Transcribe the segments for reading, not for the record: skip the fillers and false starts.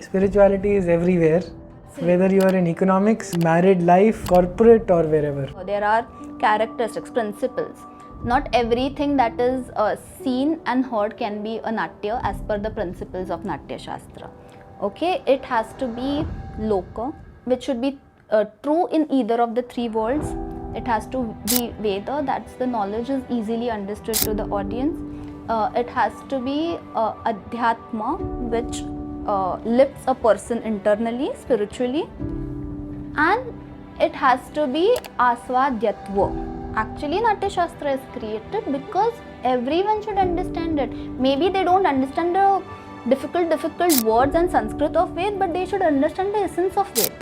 Spirituality is everywhere, whether you are in economics, married life, corporate, or wherever. There are characteristics, principles. Not everything that is seen and heard can be a Natya as per the principles of Natya Shastra. Okay, it has to be Loka, which should be true in either of the three worlds. It has to be Veda, that's the knowledge is easily understood to the audience. It has to be Adhyatma, which lifts a person internally, spiritually, and it has to be Aswadyatva. Actually, Natya Shastra is created because everyone should understand it. Maybe they don't understand the difficult words and Sanskrit of Ved, but they should understand the essence of Ved,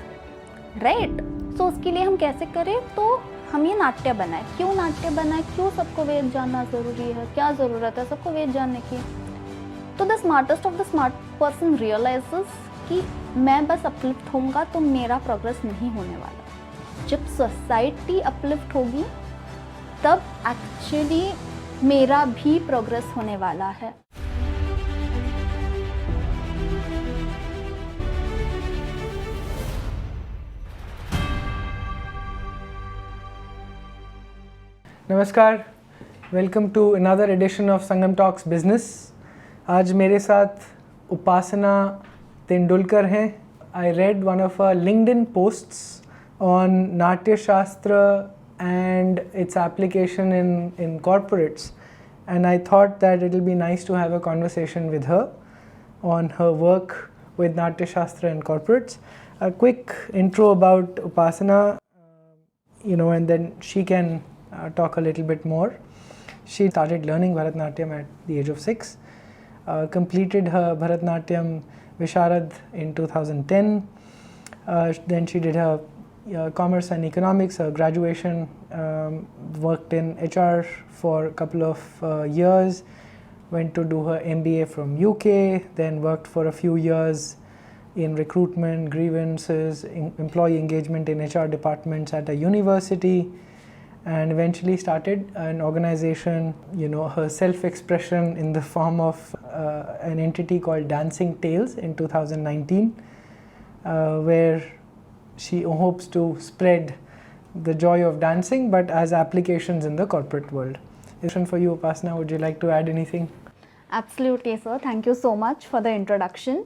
right? So उसके लिए हम कैसे करें? तो हम ये नाट्य बनाए. क्यों नाट्य बनाए? क्यों सबको वेद जानना ज़रूरी है? क्या ज़रूरत है सबको वेद जानने की? तो the smartest of the smart person realises कि मैं बस अपलिफ्ट होऊंगा तो मेरा प्रोग्रेस नहीं होने वाला. जब सोसाइटी अपलिफ्ट होगी तब एक्चुअली मेरा भी प्रोग्रेस होने वाला है. नमस्कार, welcome to another edition of Sangam talks business. आज मेरे साथ उपासना तेंदुलकर हैं. I read one of a LinkedIn posts on Natya Shastra and its application in corporates, and I thought that it will be nice to have a conversation with her on her work with Natya Shastra and corporates. A quick intro about Upasana, and then she can talk a little bit more. She started learning Bharatnatyam at the age of 6, completed her Bharatnatyam Visharad in 2010. Then she did her commerce and economics, her graduation, worked in HR for a couple of years, went to do her MBA from UK, then worked for a few years in recruitment, grievances, employee engagement in HR departments at a university, and eventually started an organization, her self-expression in the form of an entity called Dancing Tales in 2019, where she hopes to spread the joy of dancing, but as applications in the corporate world. Question for you, Upasana, would you like to add anything? Absolutely, sir. Thank you so much for the introduction.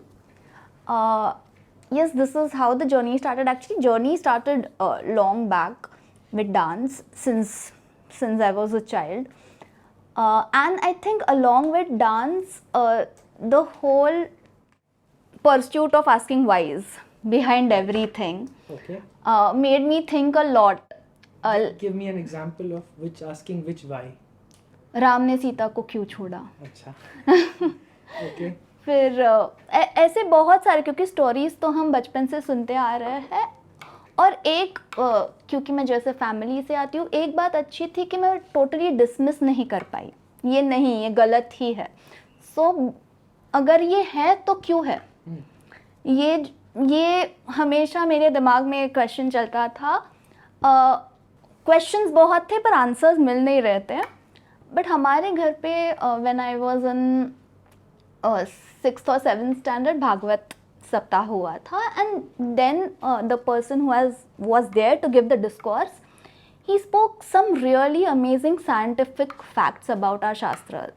Yes, this is how the journey started. Actually, journey started long back with dance since I was a child. And I think along with dance, the whole pursuit of asking whys behind everything made me think a lot. Give me an example of asking which why. Ram ने सीता को क्यों छोड़ा? अच्छा. Okay. फिर ऐसे बहुत सारे, क्योंकि स्टोरीज तो हम बचपन से सुनते आ रहे हैं. और एक क्योंकि मैं जैसे फैमिली से आती हूँ, एक बात अच्छी थी कि मैं टोटली डिसमिस नहीं कर पाई. ये नहीं, ये गलत ही है. सो अगर ये है तो क्यों है? ये हमेशा मेरे दिमाग में एक क्वेश्चन चलता था. क्वेश्चंस बहुत थे पर आंसर्स मिल नहीं रहे थे. बट हमारे घर पे when I was in 6th और 7th स्टैंडर्ड भागवत सप्ताह हुआ था, and then the person who was there to give the discourse, he spoke some really amazing scientific facts about our shastras.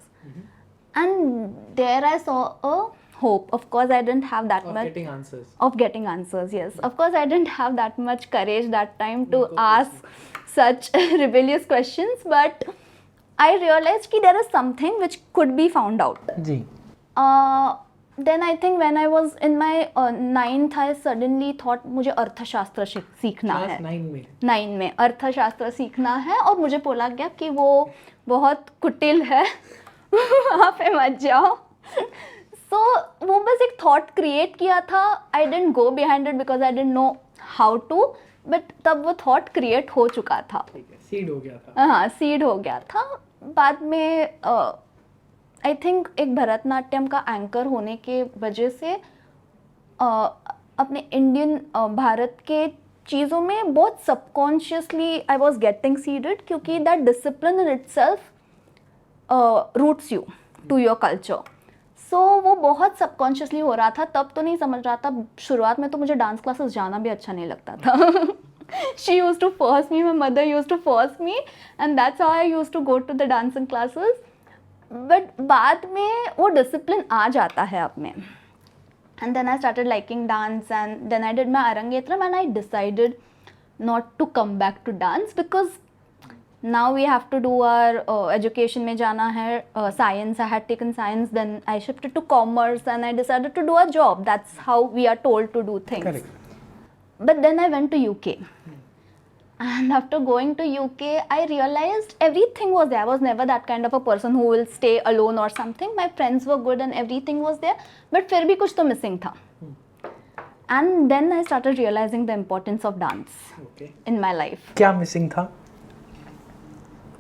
And there I saw a hope. Of course, I didn't have that much getting answers. Of getting answers, yes. Of course, I didn't have that much courage that time to ask such rebellious questions, but I realized that there is something which could be found out. जी. Then I think when I was in my 9th, I suddenly thought मुझे अर्थशास्त्र सीखना है. 9 में अर्थशास्त्र सीखना है, और मुझे बोला गया कि वो बहुत कुटिल है, वहाँ पे मत जाओ. So वो बस एक थॉट क्रिएट किया था. I didn't go behind it because I didn't know how to, but तब वो थॉट क्रिएट हो चुका था. सीड हो गया था. हाँ, सीड हो गया था. बाद में आई थिंक एक भरतनाट्यम का एंकर होने के वजह से अपने इंडियन भारत के चीज़ों में बहुत subconsciously I was getting seeded, क्योंकि that discipline in itself roots you to your culture. So वो बहुत सबकॉन्शियसली हो रहा था, तब तो नहीं समझ रहा था। शुरुआत में तो मुझे डांस क्लासेस जाना भी अच्छा नहीं लगता था। She used to force me, my mother used to force me, and that's how I used to go to the dancing classes. But बाद में वो discipline आ जाता है आप में. And then I started liking dance, and then I did my Arangetram, and I decided not to come back to dance because now we have to do our education में जाना है. Science, I had taken science, then I shifted to commerce, and I decided to do a job. That's how we are told to do things. Correct. But then I went to UK, and after going to UK, I realized everything was there. I was never that kind of a person who will stay alone or something. My friends were good and everything was there, but फिर भी कुछ तो missing था. And then I started realizing the importance of dance in my life. क्या missing था?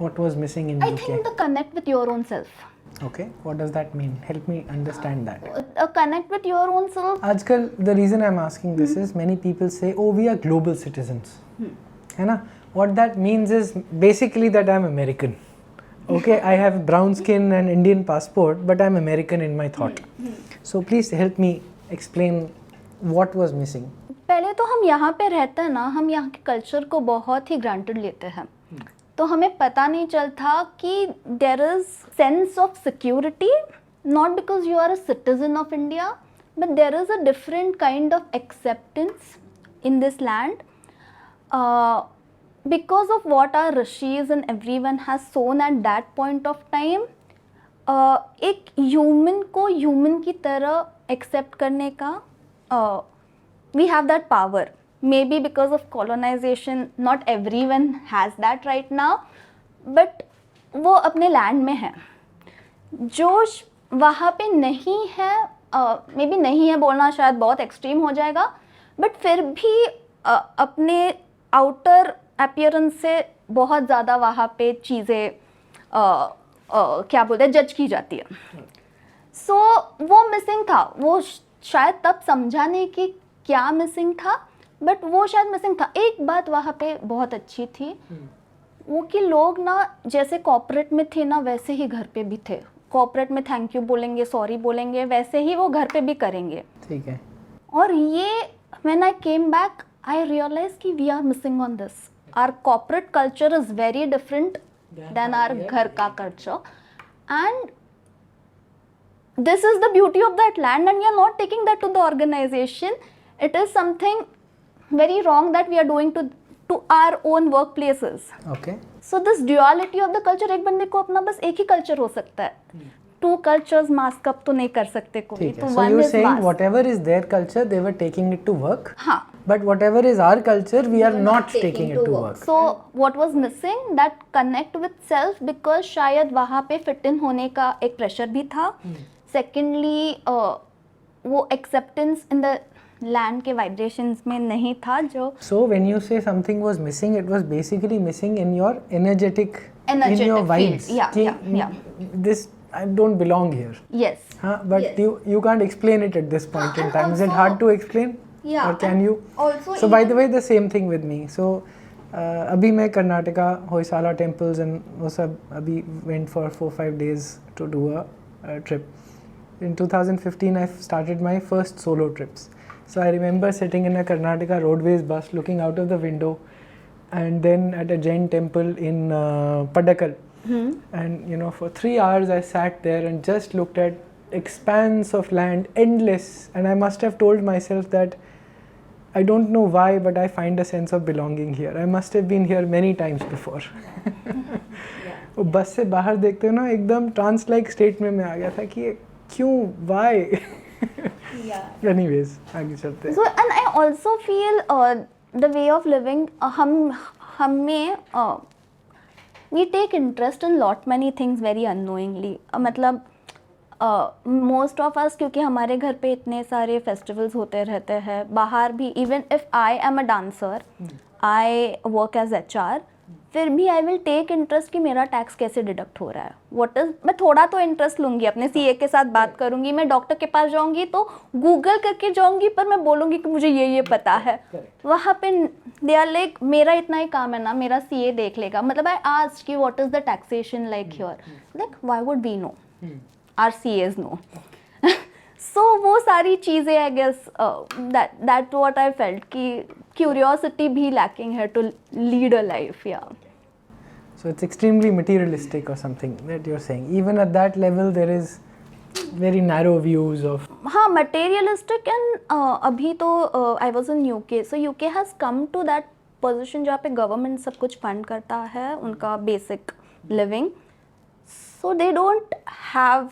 What was missing in I UK? think the connect with your own self. Okay, what does that mean? Help me understand that. Connect with your own self. आजकल the reason I'm asking this is many people say, oh, we are global citizens. है ना? What that means is basically that I'm American. Okay, I have brown skin and Indian passport, but I'm American in my thought. So please help me explain what was missing. पहले तो हम यहाँ पे रहते हैं ना, हम यहाँ के कल्चर को बहुत ही ग्रांटेड लेते हैं. तो हमें पता नहीं चलता कि there is sense of security, not because you are a citizen of India, but there is a different kind of acceptance in this land because of what are rishis and everyone has seen at that point of time. एक human को human की तरह accept करने का we have that power. Maybe because of colonization, not everyone has that right now, but वो अपने land में है. जो वहाँ पे नहीं है, मे बी नहीं है बोलना शायद बहुत एक्सट्रीम हो जाएगा, बट फिर भी अपने आउटर अपीयरेंस से बहुत ज़्यादा वहाँ पे चीज़ें क्या बोलते हैं जज की जाती है. सो वो मिसिंग था. वो शायद तब समझा नहीं कि क्या मिसिंग था, बट वो शायद मिसिंग था. एक बात वहाँ पे बहुत अच्छी थी, वो कि लोग ना जैसे कॉर्पोरेट में थे ना वैसे ही घर पे भी थे. कॉर्पोरेट में थैंक यू बोलेंगे, सॉरी बोलेंगे, वैसे ही वो घर पे भी करेंगे. ठीक है. और ये when I came back I realise कि we are missing on this. Our corporate culture is very different than our घर का culture, and this is the beauty of that land, and we are not taking that to the organization. It is something very wrong that we are doing to our own workplaces. Okay. So this duality of the culture, एक बंदे को अपना बस एक ही culture हो सकता है. Two cultures mask up तो नहीं कर सकते कोई. ठीक है. तो So one you're is saying mask. whatever is their culture, they were taking it to work. हाँ. But whatever is our culture, we are not taking it to work. So what was missing? That connect with self, because शायद वहाँ पे fit in होने का एक pressure भी था. Secondly, वो acceptance in the land के vibrations में नहीं था जो. So when you say something was missing, it was basically missing in your energetic in your vibes. Field. Yeah, कि yeah. This I don't belong here. Yes. But Yes. you can't explain it at this point in and time. Is it also- hard to explain? Yeah. Or can you? Also So by the way, the same thing with me. So अभी मैं Karnataka Hoysala temples and वो सब अभी went for 4-5 days to do a trip. In 2015, I started my first solo trips. So I remember sitting in a Karnataka Roadways bus, looking out of the window, and then at a Jain temple in Padakkal. And you know, for 3 hours I sat there and just looked at expanse of land, endless. And I must have told myself that I don't know why, but I find a sense of belonging here. I must have been here many times before. वो बस से बाहर देखते हो ना, एकदम trans like state में मैं आ गया था कि क्यों, why? Anyways, आगे चलते हैं. So and I also feel the way of living, हमें we take interest in lot many things very unknowingly. मतलब मोस्ट ऑफ अस, क्योंकि हमारे घर पे इतने सारे फेस्टिवल्स होते रहते हैं, बाहर भी. Even if I am a dancer, I work as HR, फिर भी आई विल टेक इंटरेस्ट कि मेरा टैक्स कैसे डिडक्ट हो रहा है. व्हाट इज, मैं थोड़ा तो इंटरेस्ट लूँगी, अपने CA के साथ बात करूँगी, मैं डॉक्टर के पास जाऊँगी तो गूगल करके जाऊँगी, पर मैं बोलूँगी कि मुझे ये पता है. वहाँ पे दे आर लाइक, मेरा इतना ही काम है ना, मेरा CA देख लेगा. मतलब आई आस्क्ड कि what is the taxation like here, like why would we know, our CAs know. So वो सारी चीज़ें I guess that what I felt कि क्यूरियोसिटी भी लैकिंग है टू लीड अ लाइफ. या So it's extremely materialistic or something that you're saying. Even at that level, there is very narrow views of. हाँ, materialistic. And अभी तो I was in UK, so UK has come to that position जहाँ पे government सब कुछ fund करता है उनका basic living. So they don't have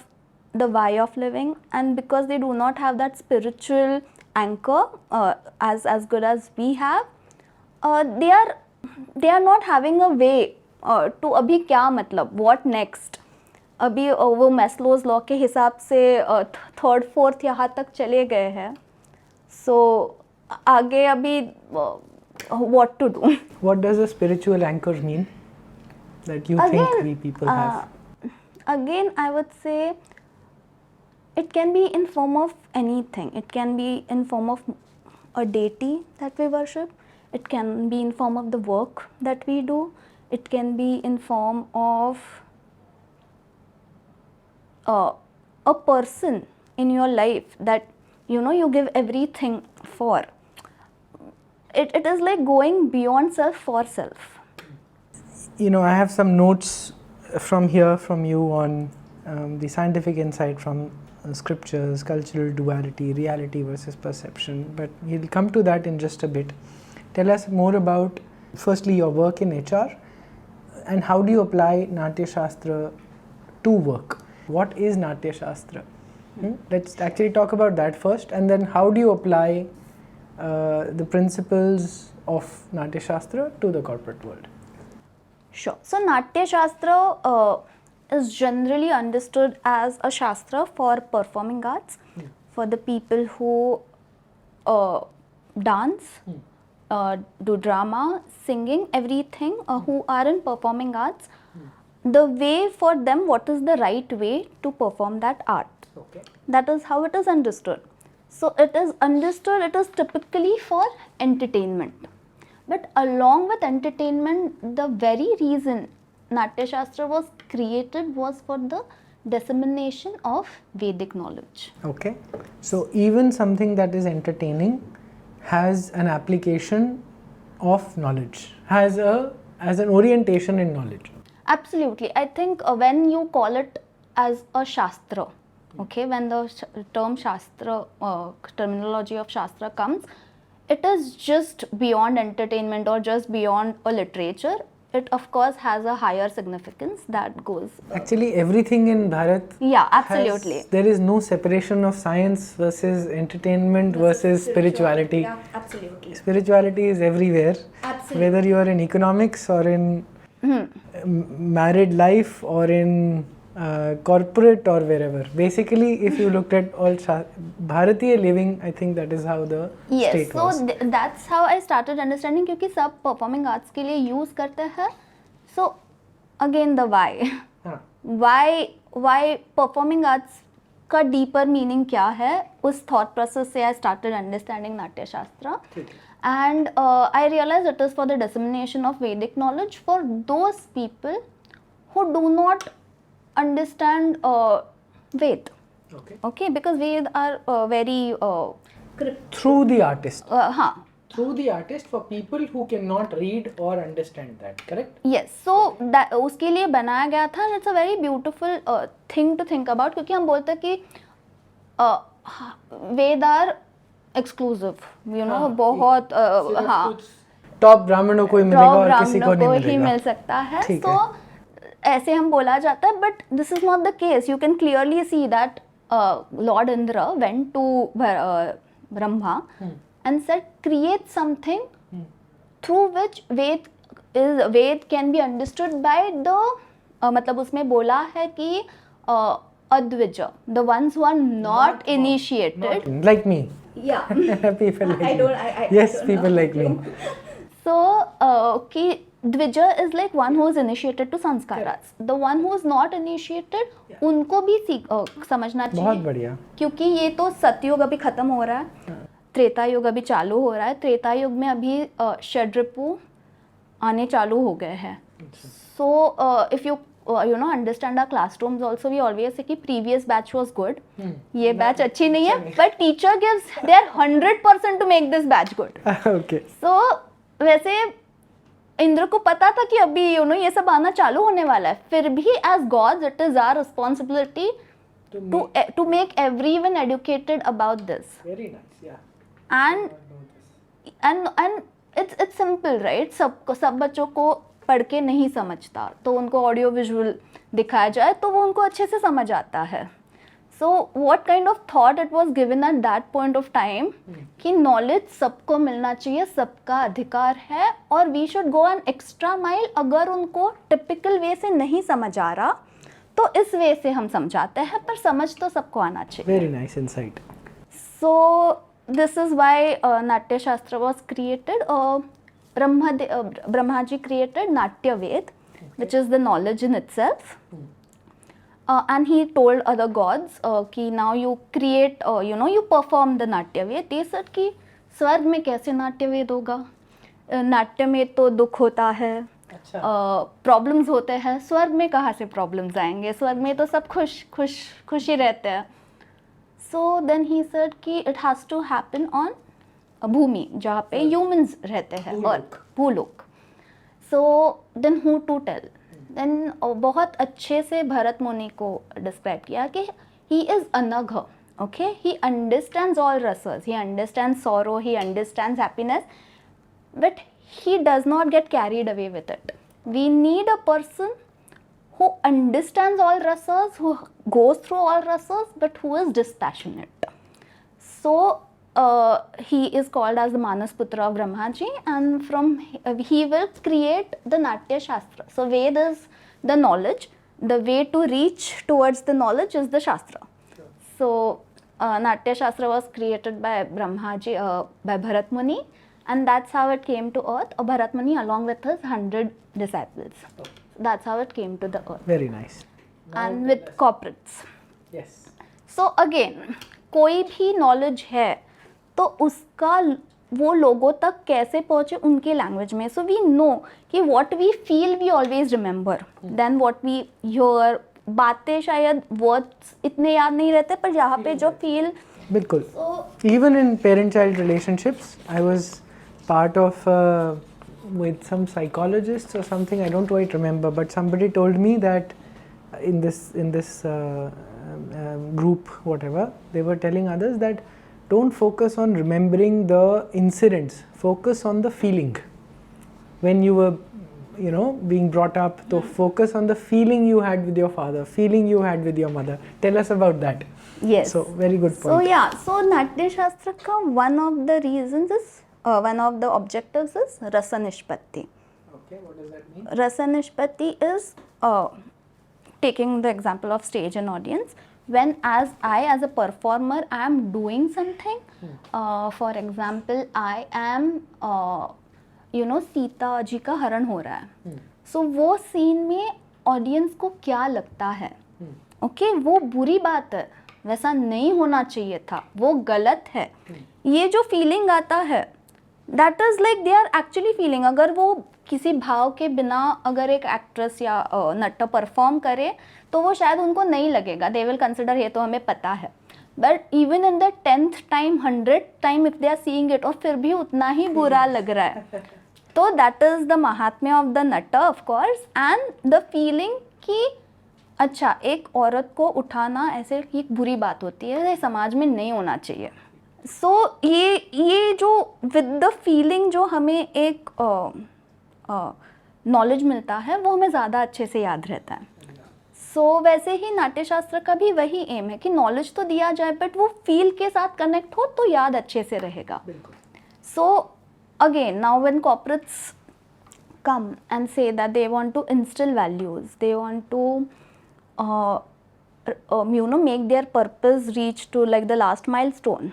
the why of living, and because they do not have that spiritual anchor as good as we have, they are not having a way to अभी क्या मतलब what next. अभी वो Maslow's law के हिसाब से third fourth यहाँ तक चले गए हैं. सो आगे अभी what to do. What does a spiritual anchor mean that you think we people have? Again, I would say it can be in form of anything. It can be in form of a deity that we worship. It can be in form of the work that we do. It can be in form of a person in your life that you give everything for. It is like going beyond self for self. I have some notes from you on the scientific insight from scriptures, cultural duality, reality versus perception, but we'll come to that in just a bit. Tell us more about, firstly, your work in HR, and how do you apply Natya Shastra to work? What is Natya Shastra? Let's actually talk about that first, and then how do you apply the principles of Natya Shastra to the corporate world? Sure. So Natya Shastra is generally understood as a Shastra for performing arts, for the people who dance, do drama, singing, everything, who are in performing arts. The way for them, what is the right way to perform that art. Okay. That is how it is understood. So it is understood, it is typically for entertainment. But along with entertainment, the very reason Natya Shastra was created was for the dissemination of Vedic knowledge. Okay. So even something that is entertaining has an application of knowledge, has an orientation in knowledge. Absolutely. I think when you call it as a Shastra, okay, when the term Shastra, terminology of Shastra comes, it is just beyond entertainment or just beyond a literature. It of course has a higher significance that goes. Actually, everything in Bharat. Yeah, absolutely. There is no separation of science versus entertainment versus spirituality. Yeah, absolutely. Spirituality is everywhere. Absolutely. Whether you are in economics or in married life or in corporate or wherever. Basically, if you looked at all Bharatiya living, I think that is how the state was. Yes, so that's how I started understanding, क्योंकि सब performing arts के लिए use करते हैं. So again the why. Why performing arts का deeper meaning क्या है, उस thought process से I started understanding Natya Shastra. And I realized it is for the dissemination of Vedic knowledge for those people who do not understand Ved. Okay, because Ved are very through the artist. हाँ. Through the artist for people who cannot read or understand that, correct? Yes, so that उसके लिए बनाया गया था. And it's a very beautiful thing to think about, क्योंकि हम बोलते हैं कि Ved are exclusive, बहुत हाँ. टॉप ब्राह्मणों को ही मिलेगा और किसी को नहीं मिलेगा. ही मिल सकता है. So ऐसे हम बोला जाता है, but this is not the case. You can clearly see that Lord Indra went to Brahma and said, create something through which Ved can be understood by the मतलब उसमें बोला है कि Advija, the ones who are not initiated, like me. Yeah. People like I me. don't. I Yes, don't people know. like me. So, कि Dvija is like one who is initiated to sanskaras. The one who is not initiated, उनको भी समझना चाहिए. बहुत बढ़िया. क्योंकि ये तो सतयुग अभी खत्म हो रहा है, त्रेता युग अभी चालू हो रहा है. त्रेता युग में अभी षड्रिपु आने चालू हो गए हैं. So if you understand our classrooms also, we always say कि previous batch was good, ये batch अच्छी नहीं है, but teacher gives their 100% to make this batch good. Okay. So वैसे इंद्र को पता था कि अभी ये सब आना चालू होने वाला है, फिर भी as gods it is our responsibility to make everyone educated about this. Very nice, yeah. And it's simple, right? सब बच्चों को पढ़ के नहीं समझता, तो उनको ऑडियो विजुअल दिखाया जाए तो वो उनको अच्छे से समझ आता है. So what kind of thought it was given at that point of time कि नॉलेज सबको मिलना चाहिए, सबका अधिकार है, और we should go an extra mile. अगर उनको टिपिकल वे से नहीं समझ आ रहा तो इस वे से हम समझाते हैं, पर समझ तो सबको आना चाहिए. Very nice insight. So this is why Natya Shastra was created. Brahmaji created Natya Ved, which is the knowledge in itself. And he told other gods कि now you create, you perform the Natya Ved. They said कि स्वर्ग में कैसे नाट्य वेद होगा, नाट्य में तो दुख होता है, प्रॉब्लम्स होते हैं, स्वर्ग में कहाँ से प्रॉब्लम्स आएंगे, स्वर्ग में तो सब खुशी रहते हैं. सो देन ही सेड कि it has to happen on भूमि, जहाँ पे ह्यूमंस रहते हैं, अर्थ, भूलोक. So then who to tell, then बहुत अच्छे से भरत मुनि को डिस्क्राइब किया कि ही इज़ अनघ. ओके, ही अंडरस्टैंड्स ऑल रसस, he understands sorrow, he understands happiness, but he does not get carried away with it. We need a person who understands all rasas, who goes through all rasas, but who is dispassionate. So he is called as the Manas Putra of Brahmaji, and from he will create the Natya Shastra. So Ved is the knowledge. The way to reach towards the knowledge is the Shastra. So Natya Shastra was created by Brahmaji, by Bharat Muni. And that's how it came to earth, Bharat Muni along with his 100 disciples. That's how it came to the earth. Very nice. And with corporates. Yes. So again, कोई भी knowledge है तो उसका वो लोगों तक कैसे पहुँचे उनके लैंग्वेज में. So we know कि what we feel we always remember. Then what we hear, बातें शायद words इतने याद नहीं रहते, पर यहाँ पे जो feel. बिल्कुल. Even in parent-child relationships, I was part of with some psychologists or something, I don't quite remember, but somebody told me that in this group, whatever, they were telling others that don't focus on remembering the incidents, focus on the feeling. When you were being brought up, so focus on the feeling you had with your father, feeling you had with your mother. Tell us about that. Yes. So very good point. So yeah, so Natya Shastra ka one of the reasons is one of the objectives is Rasa Nishpatti. Okay, what does that mean? Rasa Nishpatti is taking the example of stage and audience. When as a performer, I am doing something. For example, I am Sita ji का हरण हो रहा है. So वो scene में audience को क्या लगता है? ओके, वो बुरी बात है, वैसा नहीं होना चाहिए था, वो गलत है. ये जो फीलिंग आता है, that is like they are actually feeling. अगर वो किसी भाव के बिना अगर एक एक्ट्रेस या नट परफॉर्म करे तो वो शायद उनको नहीं लगेगा, दे विल कंसिडर ये तो हमें पता है. But even in the 10th time, 100th time if they are seeing it, और फिर भी उतना ही बुरा लग रहा है, तो दैट इज़ द महात्म्य of the nut of course. And the feeling कि अच्छा, एक औरत को उठाना ऐसे एक बुरी बात होती है, ये समाज में नहीं होना चाहिए. सो ये जो विद द फीलिंग जो हमें एक नॉलेज मिलता है, वो हमें ज़्यादा अच्छे से याद रहता है. सो वैसे ही नाट्य शास्त्र का भी वही एम है कि नॉलेज तो दिया जाए, बट वो फील के साथ कनेक्ट हो तो याद अच्छे से रहेगा. So again, now when corporates come and say that they want to instill values, they want to make their purpose reach to like the last milestone.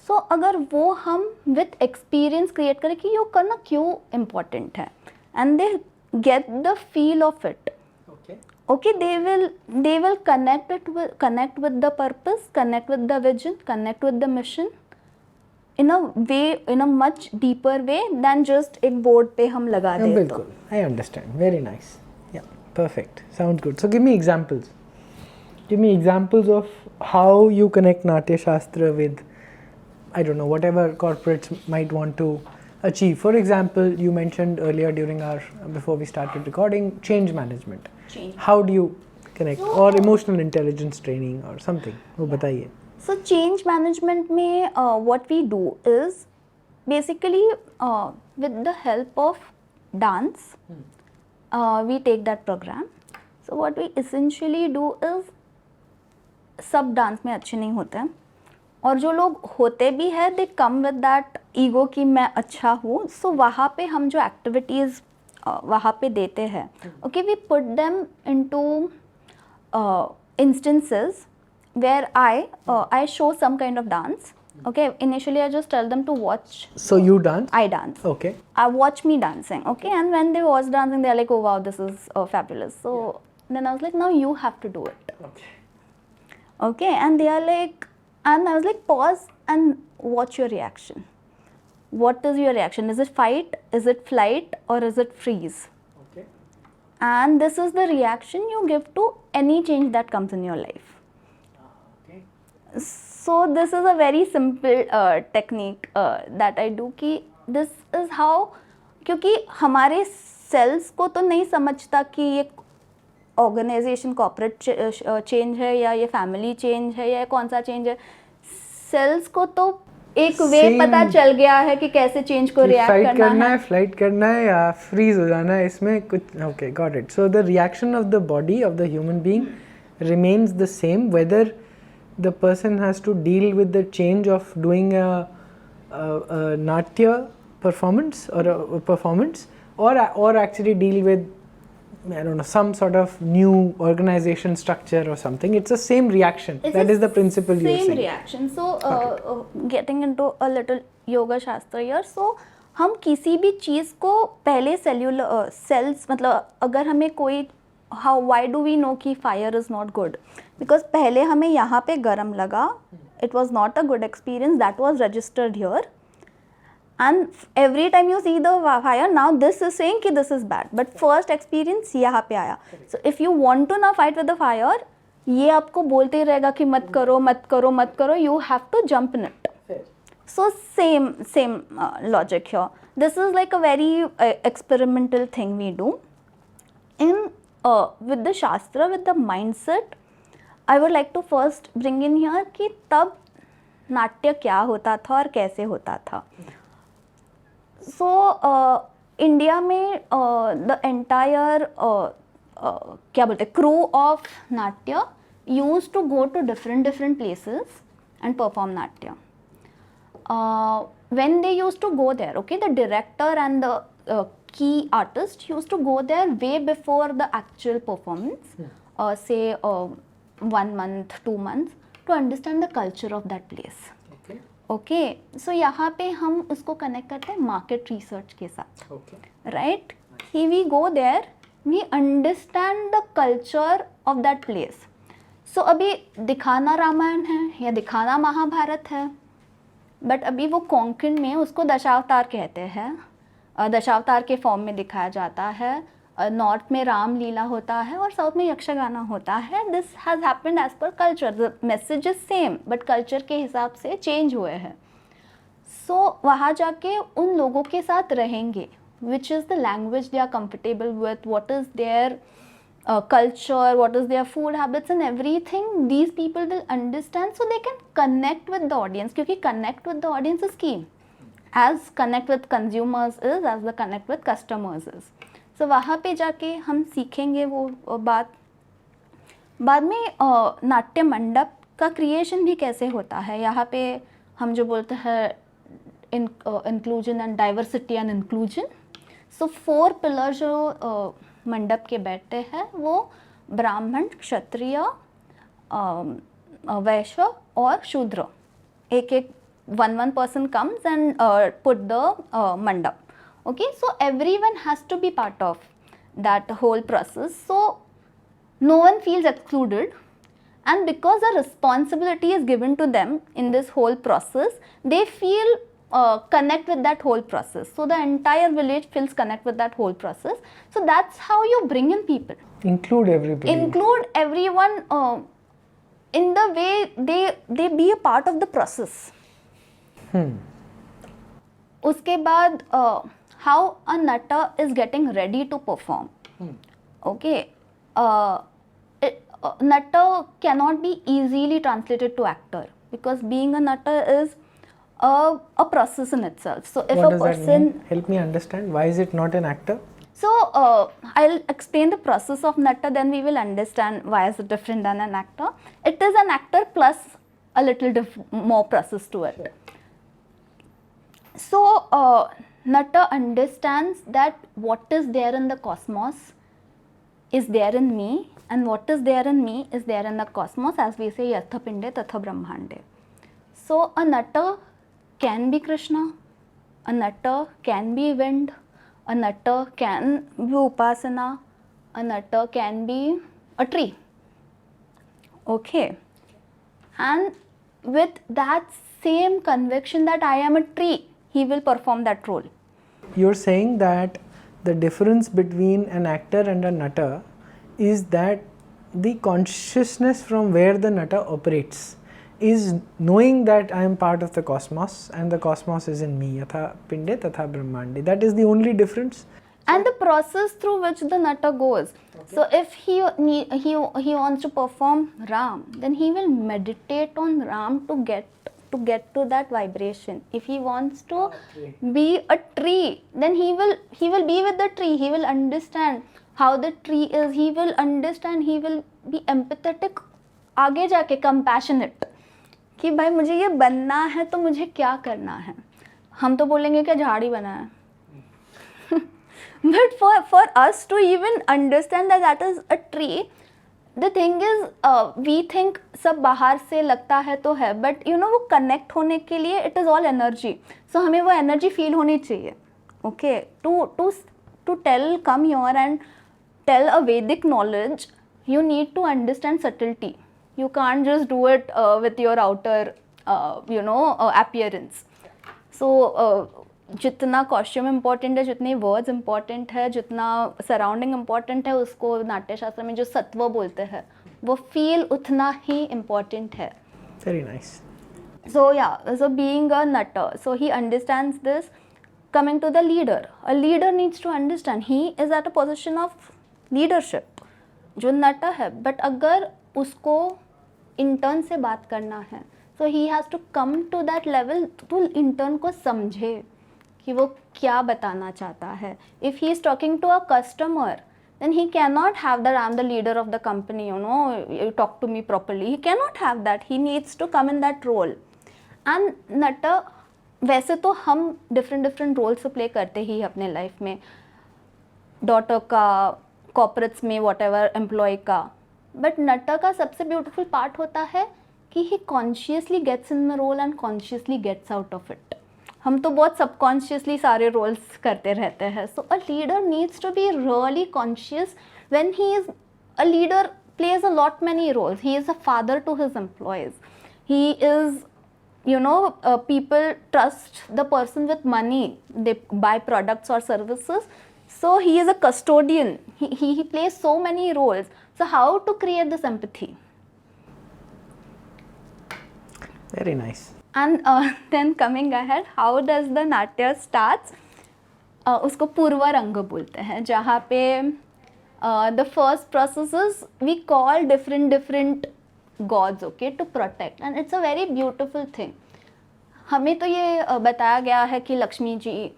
So अगर वो हम with experience create करें कि ये करना क्यों important है, and they get the feel of it. Okay, they will connect with the purpose, connect with the vision, connect with the mission in a much deeper way than just एक board पे हम लगा दें. बिल्कुल, I understand. Very nice. Yeah, Perfect. Sounds good. So give me examples. Give me examples of how you connect Natya Shastra with, I don't know, whatever corporates might want to achieve. For example, you mentioned earlier before we started recording, change management. Change. How do you connect? Or emotional intelligence training or something. वो बताइए. So change management में what we do is basically with the help of dance, we take that program. So what we essentially do is सब dance में अच्छे नहीं होते हैं और जो लोग होते भी हैं दे कम विद दैट ईगो कि मैं अच्छा हूँ. सो वहाँ पे हम जो एक्टिविटीज़ वहाँ पे देते हैं, okay, we put them into instances where I show some kind of dance. Okay, initially I just tell them to watch. So you dance? I dance. Okay. I watch me dancing. Okay, and when they watch dancing, they're like, oh wow, this is fabulous. So then I was like, now you have to do it. Okay. Okay, and they are like, and I was like, pause and watch your reaction. What is your reaction? Is it fight? Is it flight? Or is it freeze? Okay. And this is the reaction you give to any change that comes in your life. So this is a very simple technique that I do कि this is how, क्योंकि हमारे sales को तो नहीं समझता कि ये organisation corporate change है या ये फैमिली चेंज है या कौन सा चेंज है. सेल्स को तो एक वे पता चल गया है कि कैसे चेंज को रिएक्ट करना है, फ्लाइट करना है या फ्रीज हो जाना है. इसमें कुछ okay got it. So the reaction of the body of the human being remains the same whether the person has to deal with the change of doing a natya performance or a performance or actually deal with, I don't know, some sort of new organization structure or something. It's the same reaction. That is the principle you're saying. Same reaction. So getting into a little yoga shastra here. So हम किसी भी चीज़ को पहले cellular sales मतलब अगर हमें कोई why do we know कि fire is not good? Because पहले हमें यहाँ पे गरम लगा, it was not a good experience, that was registered here, and every time you see the fire now this is saying कि this is bad, but first experience यहाँ पे आया. So if you want to now fight with the fire, ये आपको बोलते ही रहेगा कि मत करो मत करो मत करो, you have to jump in it. So same logic here. This is like a very experimental thing we do. In with the Shastra, with the mindset, I would like to first bring in here कि तब नाट्य क्या होता था और कैसे होता था. So इंडिया में the entire क्या बोलते हैं crew of नाट्य used to go to different places and perform नाट्य. When they used to go there, okay, the director and the key artist used to go there way before the actual performance, say 1 month, 2 months, to understand the culture of that place. Okay, so यहाँ पे हम उसको connect करते हैं market research के साथ. Right? Here we go there, we understand the culture of that place. So अभी दिखाना रामायण है या दिखाना महाभारत है, बट अभी वो कोंकण में उसको दशावतार कहते हैं, दशावतार के फॉर्म में दिखाया जाता है. नॉर्थ में रामलीला होता है और साउथ में यक्षगाना होता है. This has happened as per culture. The message is same but culture के हिसाब से चेंज हुए हैं. सो वहाँ जाके उन लोगों के साथ रहेंगे which is the language they are comfortable with, what is their culture, what is their food habits and everything. These people will understand so they can connect with the audience, क्योंकि connect with the audience is key, as connect with consumers is, as the connect with customers is. So वहाँ पे जाके हम सीखेंगे वो बात. बाद में नाट्य मंडप का क्रिएशन भी कैसे होता है. यहाँ पे हम जो बोलते हैं inclusion and diversity and inclusion. So 4 pillar जो मंडप के बैठते हैं वो ब्राह्मण, क्षत्रिय, वैश्य और शूद्र. एक one person comes and put the mandap. Okay, so everyone has to be part of that whole process, so no one feels excluded, and because a responsibility is given to them in this whole process, they feel connect with that whole process. So the entire village feels connect with that whole process. So that's how you bring in people. Include everybody. Include everyone in the way they be a part of the process. उसके बाद how a nutter is getting ready to perform. Okay, nutter cannot be easily translated to actor, because being a nutter is a process in itself. So if What a does that person mean? Help me understand. Why is it not an actor? So I'll explain the process of nutter, then we will understand why is it different than an actor. It is an actor plus a little more process to it. So nutter understands that what is there in the cosmos is there in me, and what is there in me is there in the cosmos, as we say yatha pinde tatha brahmande. So a nutter can be Krishna, a nutter can be wind, a nutter can be upasana, a nutter can be a tree. Okay, and with that same conviction that I am a tree, he will perform that role. You're saying that the difference between an actor and a nutter is that the consciousness from where the nutter operates is knowing that I am part of the cosmos and the cosmos is in me, yatha pinde tatha brahmande. That is the only difference. And the process through which the nutter goes. Okay. So if he wants to perform Ram, then he will meditate on Ram to get to that vibration. If he wants to be a tree, then he will be with the tree. He will understand how the tree is. He will understand. He will be empathetic. आगे जाके compassionate कि भाई मुझे ये बनना है तो मुझे क्या करना है. हम तो बोलेंगे क्या झाड़ी बना है. But for us to even understand that is a tree, the thing is we think सब बाहर से लगता है तो है, but you know वो connect होने के लिए it is all energy. So हमें वो energy feel होनी चाहिए. Okay, to come here and tell a Vedic knowledge, you need to understand subtlety. You can't just do it with your outer appearance. So जितना costume important है, जितने words important है, जितना surrounding important है, उसको नाट्यशास्त्र में जो सत्व बोलते हैं वो फील उतना ही इम्पॉर्टेंट है. Very nice. So yeah, so being a nutter, so he understands this. Coming to the leader, a leader needs to understand he is at a position of leadership. जो nutter है, but अगर उसको intern से बात करना है, so he has to come to that level तो intern को समझे कि वो क्या बताना चाहता है. If he is talking to a customer, then he cannot have that I am the leader of the company, you talk to me properly. He cannot have that. He needs to come in that role. And nutter, वैसे तो हम different roles play करते ही अपने life में, daughter का, corporates में, whatever employ का. But nutter का सबसे ब्यूटीफुल पार्ट होता है कि he consciously gets in the role and consciously gets out of it. हम तो बहुत सबकॉन्शियसली सारे रोल्स करते रहते हैं. So a leader needs to be really conscious when he is a leader plays a lot many roles. He is a father to his employees. He is people trust the person with money. They buy products or services. So he is a custodian. He plays so many roles. So how to create this empathy? Very nice. And then coming ahead, how does the नाट्य starts? उसको पूर्वा रंग बोलते हैं, जहाँ पे the first processes we call different gods, okay, to protect, and it's a very beautiful thing. हमें तो ये बताया गया है कि Lakshmi ji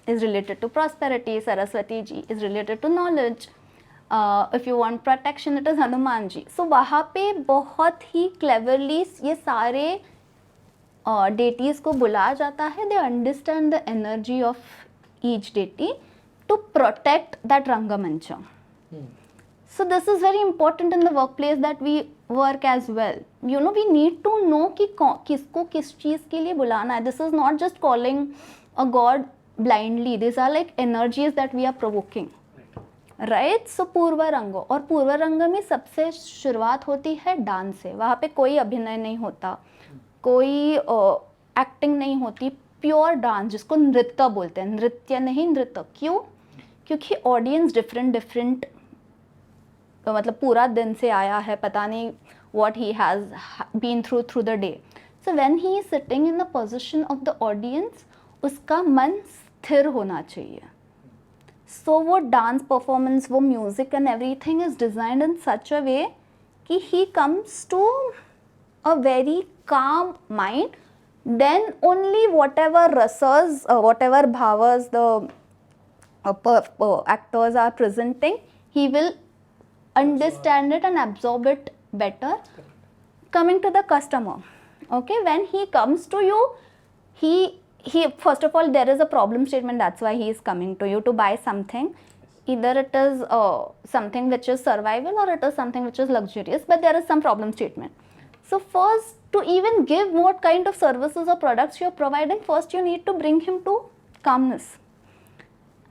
is related to prosperity, Saraswati ji is related to knowledge, if you want protection it is Hanuman ji. So वहाँ पे बहुत ही cleverly ये सारे deities को बुलाया जाता है. They understand the energy of each deity to protect that Rangamancha. So this is very important in the workplace that we work as well. You know, we need to know कि किसको किस चीज़ के लिए बुलाना है. This is not just calling a god blindly. These are like energies that we are provoking. Right? So पूर्वा रंग, और पूर्वा रंग में सबसे शुरुआत होती है डांस से. वहाँ पे कोई अभिनय नहीं होता, कोई एक्टिंग नहीं होती. प्योर डांस, जिसको नृत्य बोलते हैं, नृत्य नहीं नृत्य। क्यों? क्योंकि ऑडियंस डिफरेंट मतलब पूरा दिन से आया है, पता नहीं what he has been through the day. So when he is sitting in the position of the audience, उसका मन स्थिर होना चाहिए। So वो डांस परफॉर्मेंस, वो music and everything is designed in such a way कि he comes to a very calm mind. Then only whatever rasas, whatever bhavas the actors are presenting, he will understand it and absorb it better. Coming to the customer, okay, when he comes to you, he first of all, there is a problem statement, that's why he is coming to you to buy something. Either it is something which is survival or it is something which is luxurious, but there is some problem statement. So first, to even give what kind of services or products you are providing, first you need to bring him to calmness.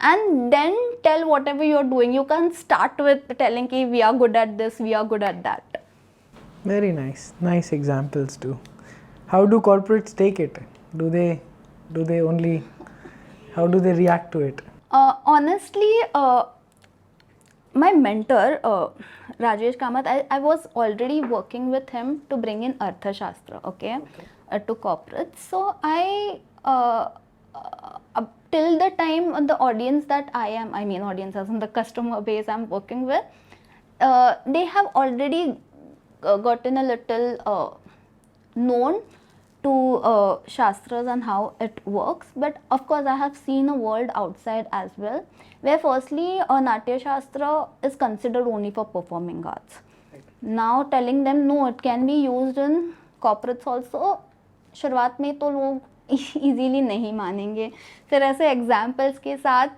And then tell whatever you're doing. You can start with telling ki we are good at this, we are good at that. Very nice examples too. How do corporates take it? Do they only, how do they react to it? Honestly, my mentor Rajesh Kamath, I was already working with him to bring in Arthashastra, okay. To corporates. So I till the time the audience that I mean audience as in the customer base I'm working with, they have already gotten a little known to Shastras and how it works. But of course I have seen a world outside as well, where firstly Natya Shastra is considered only for performing arts. Now telling them no, it can be used in corporates also, शुरुआत में तो लोग easily नहीं मानेंगे, फिर ऐसे examples के साथ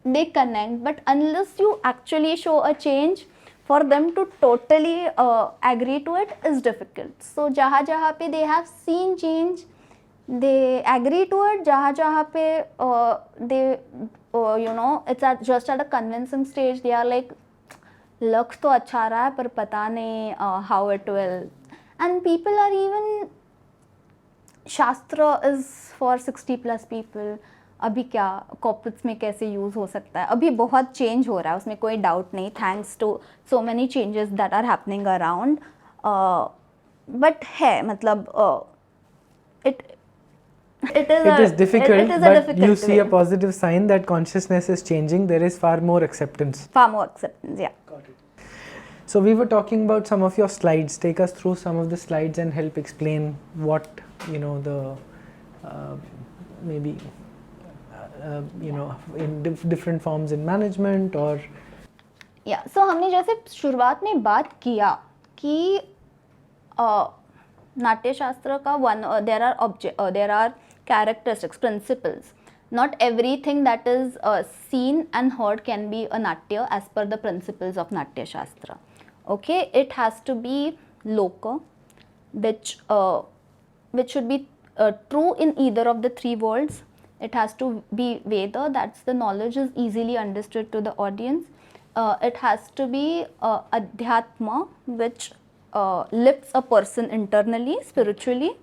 they connect, but unless you actually show a change, for them to totally agree to it is difficult. So जहाँ जहाँ पे they have seen change, they agree to it. जहाँ जहाँ पे they you know, it's just at a convincing stage, they are like लग तो अच्छा रहा है पर पता नहीं how it will. And people are even, शास्त्र is for 60+ people. अभी क्या कॉर्पोरेट्स में कैसे यूज़ हो सकता है, अभी बहुत चेंज हो रहा है, उसमें कोई डाउट नहीं, thanks to so many changes that are happening around. But है मतलब it is difficult, a but difficult you see way. a positive sign that consciousness is changing. There is far more acceptance. Far more acceptance, yeah. Got it. So we were talking about some of your slides. Take us through some of the slides and help explain what, you know, the maybe you know, in different forms in management or या सो हमने जैसे शुरुआत में बात किया कि नाट्य शास्त्र का there are characteristics, principles. Not everything that is seen and heard can be a natya as per the principles of Natya Shastra. Okay, it has to be loka, which should be true in either of the three worlds. It has to be Veda, that's the knowledge is easily understood to the audience. It has to be Adhyatma, which lifts a person internally, spiritually.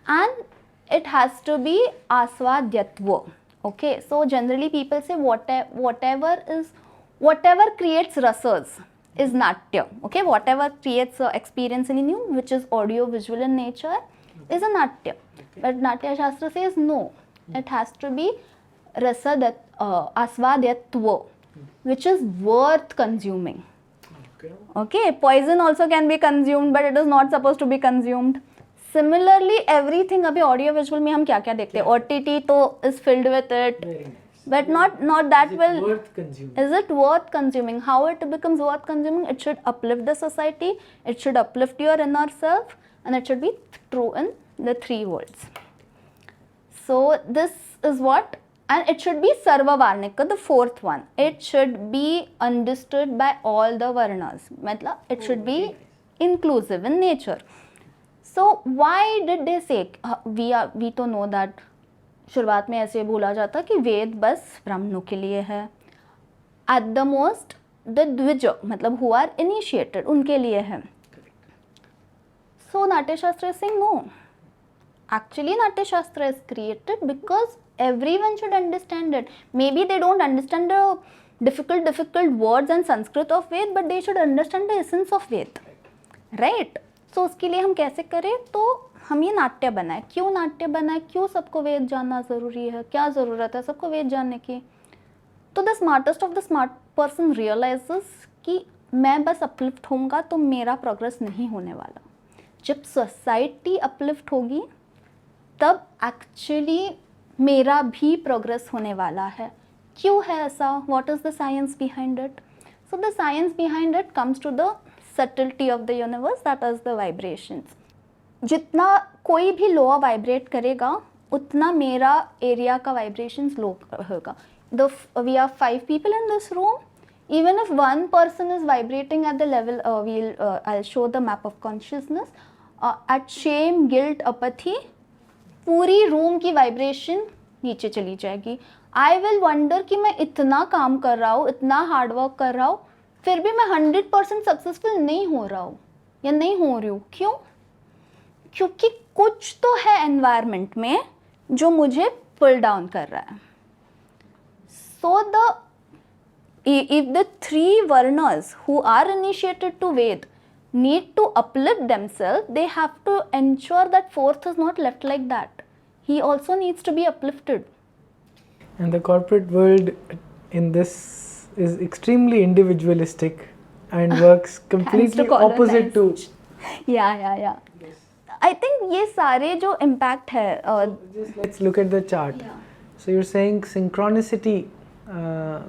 And it has to be Asvadyatva. Okay, so generally people say whatever creates rasas is Natya. Okay, whatever creates experience in you, which is audio visual in nature, is a Natya. But Natya Shastra says no. It has to be asvadyatva, which is worth consuming. Okay, poison also can be consumed, but it is not supposed to be consumed. Similarly, everything, अभी audio visual में हम क्या क्या देखते हैं, OTT तो is filled with it, but not that well. worth consuming? Is it worth consuming? How it becomes worth consuming? It should uplift the society, it should uplift your inner self, and it should be true in the three worlds. So this is what, and it should be Sarva Varnika, the fourth one. It should be understood by all the Varnas. Matlab, it should be inclusive in nature. So why did they say, we to know that शुरुआत में ऐसे बोला जाता कि वेद बस ब्राह्मणों के लिए है. At the most, the द्विज मतलब who are initiated, उनके लिए है. So Natya Shastra is saying no. Actually, Natya Shastra is created because everyone should understand it. Maybe they don't understand the difficult words and Sanskrit of Ved, but they should understand the essence of Ved, right? So उसके लिए हम कैसे करें? तो हम ये नाट्य बनाए. क्यों नाट्य बनाए? क्यों सबको वेद जानना ज़रूरी है? क्या ज़रूरत है सबको वेद जानने की? तो the smartest of the smart person realises कि मैं बस अपलिफ्ट होऊंगा तो मेरा प्रोग्रेस नहीं होने वाला. जब सोसाइटी अपलिफ्ट होगी तब एक्चुअली मेरा भी प्रोग्रेस होने वाला है. क्यों है ऐसा? What is the science behind it? So the science behind it comes to the subtlety of the universe, that is the vibrations. जितना कोई भी लो वाइब्रेट करेगा उतना मेरा एरिया का वाइब्रेशंस लो होगा. We are 5 people in this room. Even if one person is vibrating at the level, I'll show the map of consciousness. At shame, guilt, apathy, पूरी room की वाइब्रेशन नीचे चली जाएगी. आई विल वंडर कि मैं इतना काम कर रहा हूँ, इतना हार्ड वर्क कर रहा हूँ, फिर भी मैं 100% सक्सेसफुल नहीं हो रहा हूँ या नहीं हो रही हूँ. क्यों? क्योंकि कुछ तो है एनवायरनमेंट में जो मुझे पुल डाउन कर रहा है. So if the 3 varnas who are initiated to Ved need to uplift themselves, they have to ensure that 4th is not left like that. He also needs to be uplifted. And the corporate world in this is extremely individualistic and works completely opposite to. Yeah. Yes. I think ये सारे जो impact है. Just let's look at the chart. Yeah. So you're saying synchronicity.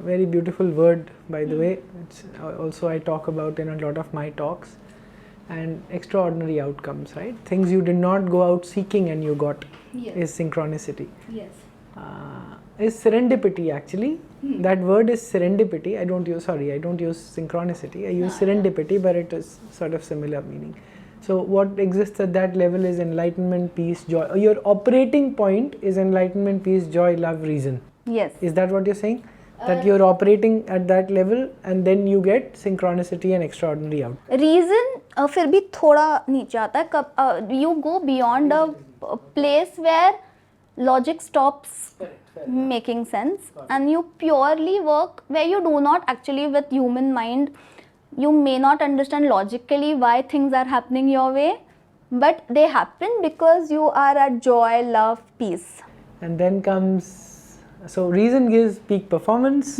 Very beautiful word, by the way. It's also I talk about in a lot of my talks. And extraordinary outcomes, right? Things you did not go out seeking and you got. Yes. Is synchronicity. Yes. Is serendipity actually. That word is serendipity. I don't use synchronicity. I use serendipity, but it is sort of similar meaning. So what exists at that level is enlightenment, peace, joy. Your operating point is enlightenment, peace, joy, love, reason. Yes. Is that what you're saying? That you're operating at that level and then you get synchronicity and extraordinary out. Reason फिर भी थोड़ा नीचे आता है. कब you go beyond a place where logic stops making sense and you purely work where you do not actually with human mind. You may not understand logically why things are happening your way, but they happen because you are at joy, love, peace. And then comes. So reason gives peak performance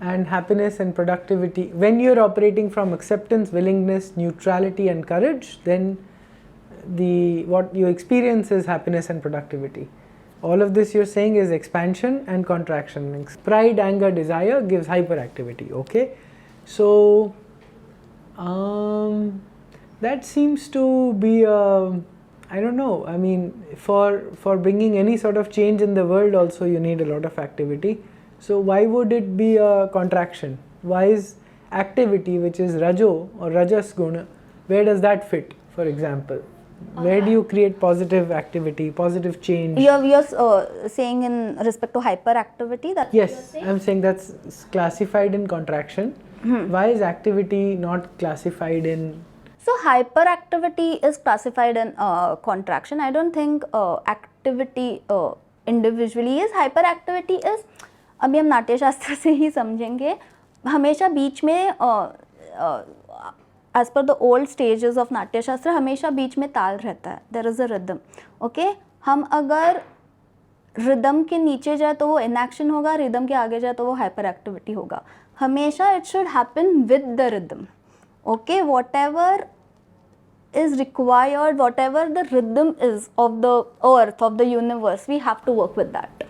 and happiness and productivity. When you're operating from acceptance, willingness, neutrality and courage, then what you experience is happiness and productivity. All of this you're saying is expansion and contraction. Pride, anger, desire gives hyperactivity. Okay, so that seems to be I don't know. I mean, for bringing any sort of change in the world also you need a lot of activity. So why would it be a contraction? Why is activity, which is Rajo or Rajas Guna, where does that fit, for example? Where do you create positive activity, positive change? You're saying in respect to hyperactivity? Yes, I'm saying that's classified in contraction. Why is activity not classified in... So hyperactivity is classified in contraction. I don't think activity individually is. Hyperactivity is, अभी हम नाट्य शास्त्र से ही समझेंगे, हमेशा बीच में as per the old stages of नाट्य शास्त्र हमेशा बीच में ताल रहता है. There is a rhythm. Okay? हम अगर rhythm के नीचे जाए तो वो inaction होगा, rhythm के आगे जाए तो वो hyperactivity होगा. हमेशा it should happen with the rhythm. Okay, whatever is required, whatever the rhythm is of the earth, of the universe, we have to work with that.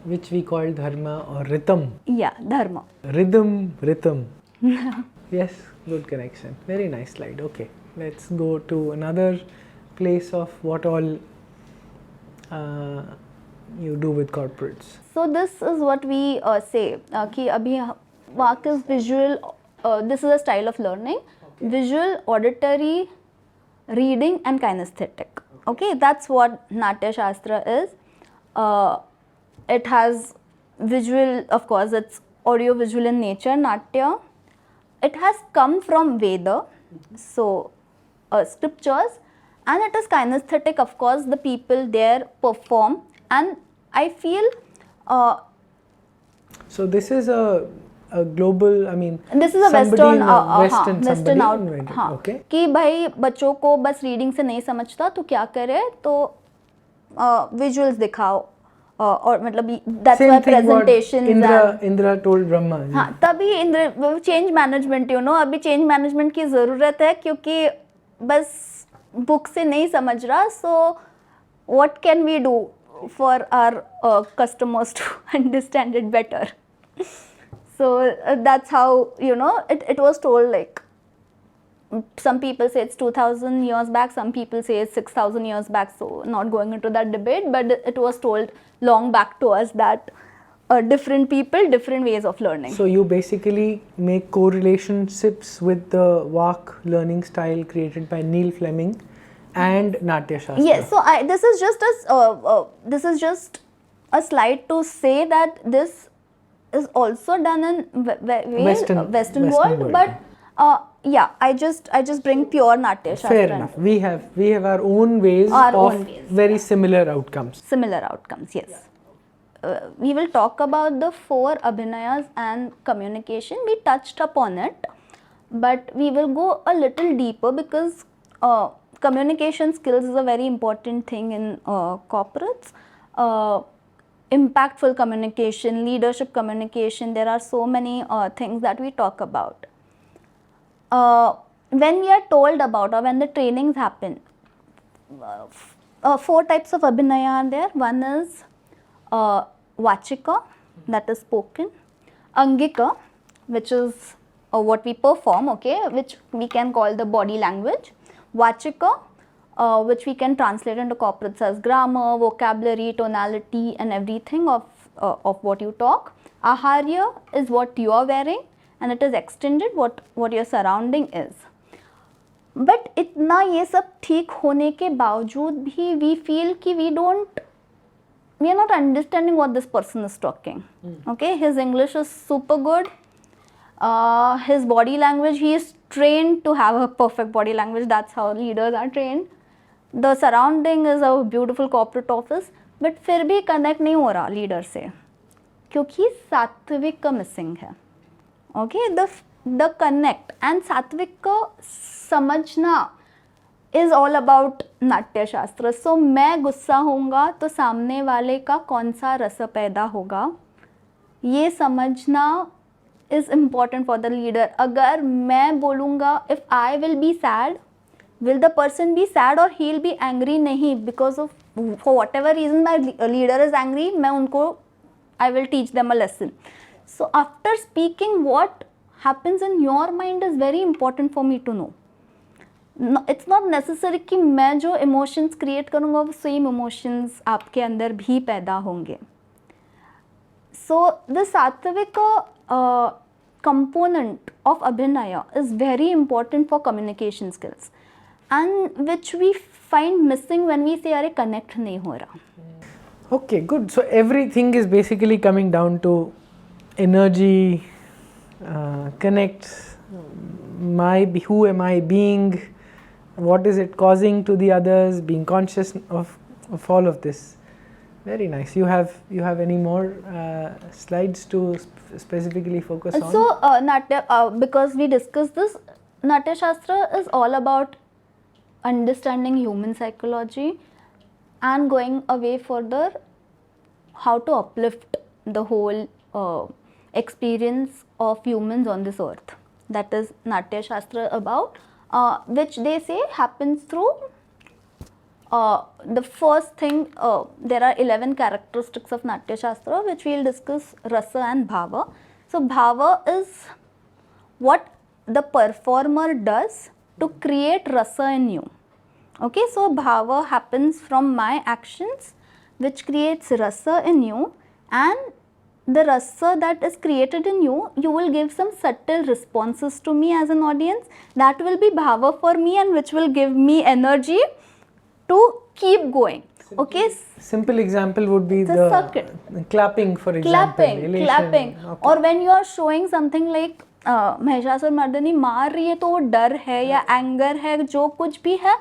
Which we call dharma or rhythm. Yeah, dharma. Rhythm. Yes, good connection. Very nice slide. Okay, let's go to another place of what all you do with corporates. So this is what we say कि अभी वाक is visual. This is a style of learning. Okay. Visual, auditory, reading and kinesthetic. Okay, that's what Natya Shastra is. It has visual, of course, it's audio visual in nature, Natya. It has come from Veda, so scriptures, and it is kinesthetic. Of course, the people there perform, and I feel so this is a global, I mean, this is a somebody western in a western western somebody out invented, हाँ okay. कि भाई बच्चों को बस reading से नहीं समझता तो क्या करे, तो विजुअल्स दिखाओ, और मतलब that's why presentations Indira told Brahma. हाँ, तभी Indra change management, you know, अभी चेंज मैनेजमेंट की ज़रूरत है, क्योंकि बस बुक से नहीं समझ रहा. So what can we do for our customers to understand it better. So that's how, you know, it was told, like some people say it's 2000 years back, some people say it's 6000 years back, so not going into that debate, but it was told long back to us that different people, different ways of learning. So you basically make correlationships with the Vak learning style created by Neil Fleming and Natya Shastra. Yes, so this is just a slide to say that this is also done in Western world, but yeah, I just bring pure Natya Shastra. Fair enough. We have our own ways of very similar outcomes. Similar outcomes, yes. We will talk about the 4 abhinayas and communication. We touched upon it, but we will go a little deeper, because communication skills is a very important thing in corporates. Impactful communication, leadership communication, there are so many things that we talk about. When we are told about, or when the trainings happen, 4 types of abhinaya are there. One is vachika, that is spoken. Angika, which is what we perform, okay, which we can call the body language. Vachika, which we can translate into corporates as grammar, vocabulary, tonality, and everything of what you talk. Aharya is what you are wearing, and it is extended what your surrounding is. But इतना ये सब ठीक होने के बावजूद भी we feel कि we are not understanding what this person is talking. Okay, his English is super good. His body language, he is trained to have a perfect body language. That's how leaders are trained. The surrounding is a beautiful corporate office, but फिर भी connect नहीं हो रहा leader से, क्योंकि सात्विक का missing है. ओके, द कनेक्ट एंड सात्विक को समझना इज ऑल अबाउट नाट्य शास्त्र. सो मैं गुस्सा होऊंगा तो सामने वाले का कौन सा रस पैदा होगा, ये समझना is important for the leader. अगर मैं बोलूँगा if I will be sad, will the person be sad or he'll be angry? नहीं, because of for whatever reason my leader is angry, मैं उनको I will teach them a lesson. So after speaking, what happens in your mind is very important for me to know. No, it's not necessary कि मैं जो emotions create करूँगा वो same emotions आपके अंदर भी पैदा होंगे. So the sattvic component of abhinaya is very important for communication skills, and which we find missing when we say अरे connect नहीं हो रहा. Okay, good. So everything is basically coming down to energy, connect, who am I being, what is it causing to the others, being conscious of all of this. Very nice. You have any more slides to specifically focus on? So Natya, because we discussed this, Natya Shastra is all about understanding human psychology and going away further, how to uplift the whole experience of humans on this earth. That is Natya Shastra about, which they say happens through the first thing. There are 11 characteristics of Natya Shastra, which we will discuss, rasa and bhava. So bhava is what the performer does to create rasa in you. Okay, so bhava happens from my actions, which creates rasa in you, and the rasa that is created in you, you will give some subtle responses to me as an audience. That will be bhava for me, and which will give me energy to keep going. Okay. Simple example would be the circuit. Clapping, for example. Clapping. Okay. Or when you are showing something like Mahishasura Mardini मार रही है तो वो डर है या anger है, जो कुछ भी है,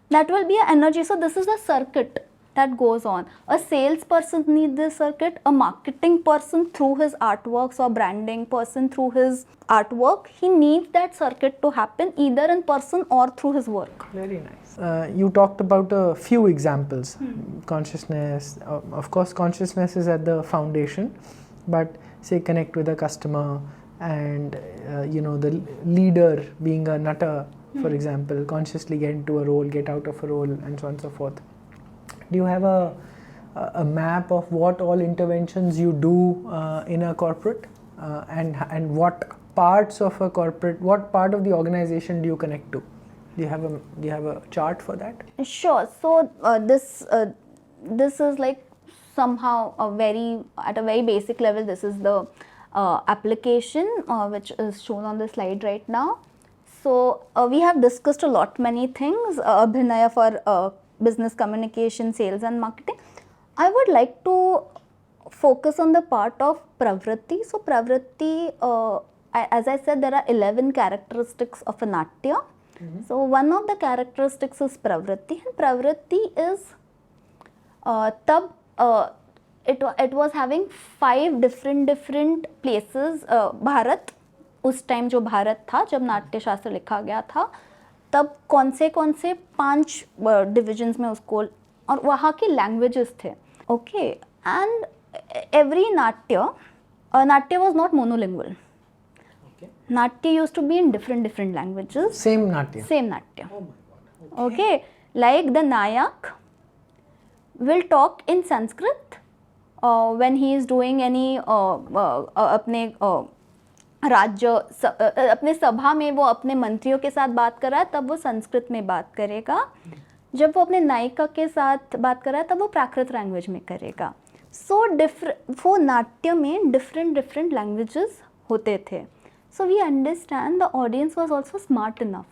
that will be an energy. So this is the circuit that goes on. A salesperson needs this circuit, a marketing person through his artworks, or branding person through his artwork, he needs that circuit to happen either in person or through his work. Very nice. You talked about a few examples. Consciousness, of course, consciousness is at the foundation, but say connect with a customer, and the leader being a nutter, for example, consciously get into a role, get out of a role, and so on and so forth. Do you have a map of what all interventions you do in a corporate, and what parts of a corporate, what part of the organization do you connect to? Do you have a chart for that? Sure. So this is like somehow at a very basic level. This is the application which is shown on the slide right now. So we have discussed a lot many things. Abhinaya for business communication, sales and marketing. I would like to focus on the part of pravritti. So pravritti, as I said, there are 11 characteristics of a natya. So one of the characteristics is pravritti, and pravritti is it was having 5 different places. Bharat, उस time जो भारत था, जब नाट्य शास्त्र लिखा गया था, तब कौन से 5 डिविजन्स में उसको, और वहाँ की लैंग्वेजेस थे. ओके, एंड एवरी नाट्य was not monolingual. Natya used to be in different languages. Same Natya. Same Natya. Oh my God. Okay. Like the Nayak will talk in Sanskrit when he is doing any अपने राज्य अपने सभा में वो अपने मंत्रियों के साथ बात कर रहा है, तब वो संस्कृत में बात करेगा. जब वो अपने नायिका के साथ बात कर रहा है, तब वो प्राकृत लैंग्वेज में करेगा. सो वो नाट्य में डिफरेंट लैंग्वेजेस होते थे. So we understand the audience was also smart enough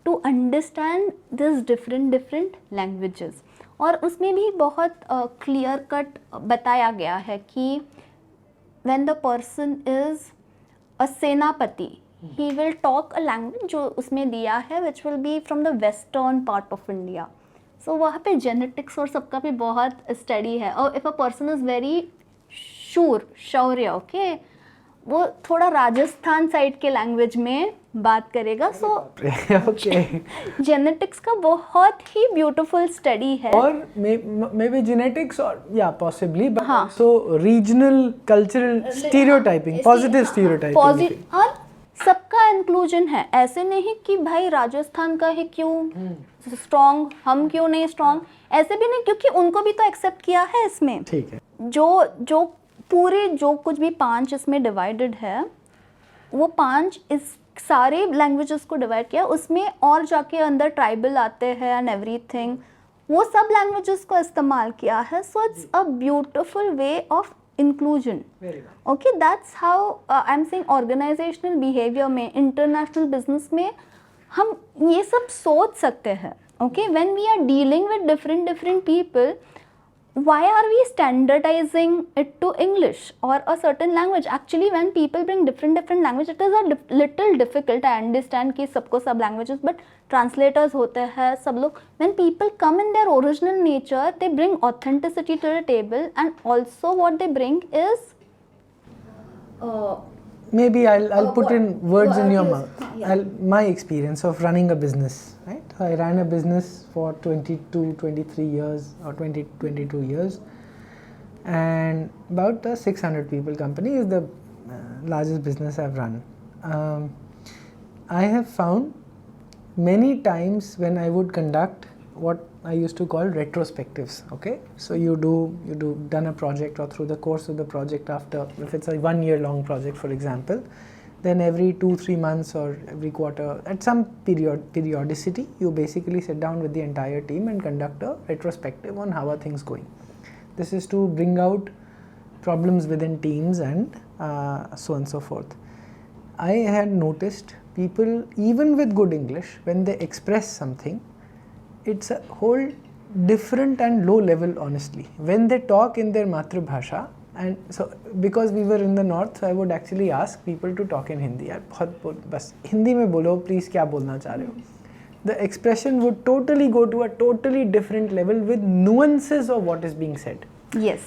to understand this different languages. और उसमें भी बहुत clear cut बताया गया है कि when the person is a सेनापति, he will talk a language जो उसमें दिया है which will be from the western part of India. So वहाँ पे genetics और सबका भी बहुत study है. और if a person is very Shaurya, okay, वो थोड़ा राजस्थान साइड के लैंग्वेज में बात करेगा. सो जेनेटिक्स का बहुत ही ब्यूटीफुल स्टडी है. और मे बी जेनेटिक्स और या possibly but so regional cultural stereotyping, positive stereotyping, और सबका इंक्लूजन है. ऐसे नहीं कि भाई राजस्थान का है क्यों स्ट्रॉन्ग, हम क्यों नहीं स्ट्रॉन्ग, ऐसे भी नहीं, क्योंकि उनको भी तो एक्सेप्ट किया है इसमें. ठीक है. जो पूरे जो कुछ भी 5 इसमें डिवाइडेड है, वो 5 इस सारे लैंग्वेजेस को डिवाइड किया. उसमें और जाके अंदर ट्राइबल आते हैं एंड एवरीथिंग, वो सब लैंग्वेजेस को इस्तेमाल किया है. So it's a beautiful way of inclusion. Okay, that's how I am saying organisational behaviour में, इंटरनेशनल बिजनेस में हम ये सब सोच सकते हैं. Okay, when we are dealing with different people, why are we standardizing it to English or a certain language? Actually, when people bring different language, it is a little difficult. I understand कि सबको सब languages, but translators होते हैं सब लोग. When people come in their original nature, they bring authenticity to the table, and also what they bring is maybe I'll put in words in your mouth. My experience of running a business, right? I ran a business for 23 years or 22 years, and about a 600 people company is the largest business I've run. I have found many times when I would conduct what I used to call retrospectives. Okay, so you done a project, or through the course of the project, after, if it's a 1 year long project for example, then every 2-3 months or every quarter, at some periodicity, you basically sit down with the entire team and conduct a retrospective on how are things going. This is to bring out problems within teams and so on and so forth. I had noticed people, even with good English, when they express something, it's a whole different and low level, honestly. When they talk in their Matrabhasha, and so because we were in the north, so I would actually ask people to talk in Hindi. यार बहुत बस हिंदी में बोलो please, क्या बोलना चाह रहे हो. the expression would totally go to a totally different level with nuances of what is being said. Yes.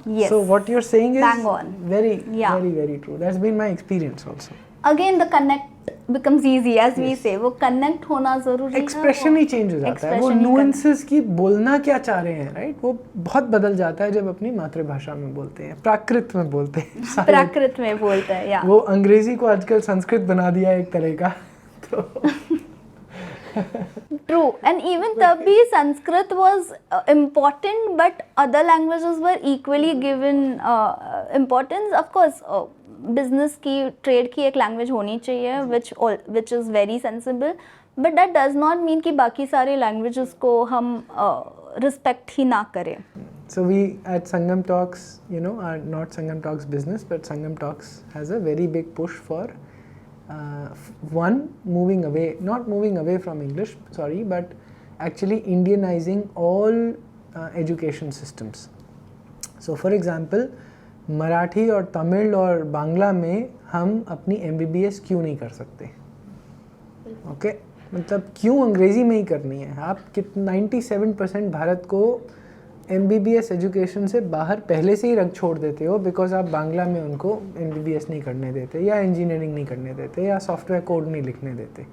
Yes. So what you're saying is Bang on. very, Yeah. very, very true. That's been my experience also. Again the connect becomes easy as we say. वो connect होना जरूरी है. Expression ही change हो जाता है, वो nuances की बोलना क्या चाह रहे हैं, राइट, वो बहुत बदल जाता है जब अपनी मातृभाषा में बोलते हैं, प्राकृत में बोलते हैं, प्राकृत में बोलते हैं, या वो अंग्रेजी को आजकल संस्कृत बना दिया एक तरह का. तो True, and even तभी Sanskrit was important, but other languages were equally given importance. Of course, business की, trade की एक language होनी चाहिए, which is very sensible, but that does not mean कि बाकी सारे languages को हम respect ही ना करें. So we at Sangam Talks, are not Sangam Talks business, but Sangam Talks has a very big push for one, not moving away from English, but actually Indianizing all education systems. So for example, Marathi और तमिल और बांग्ला में हम अपनी MBBS क्यों नहीं कर सकते? Okay, मतलब क्यों अंग्रेजी में ही करनी है? आप 97% भारत को MBBS एजुकेशन से बाहर पहले से ही रख छोड़ देते हो, बिकॉज आप बांग्ला में उनको MBBS नहीं करने देते, या इंजीनियरिंग नहीं करने देते, या सॉफ्टवेयर कोड नहीं लिखने देते.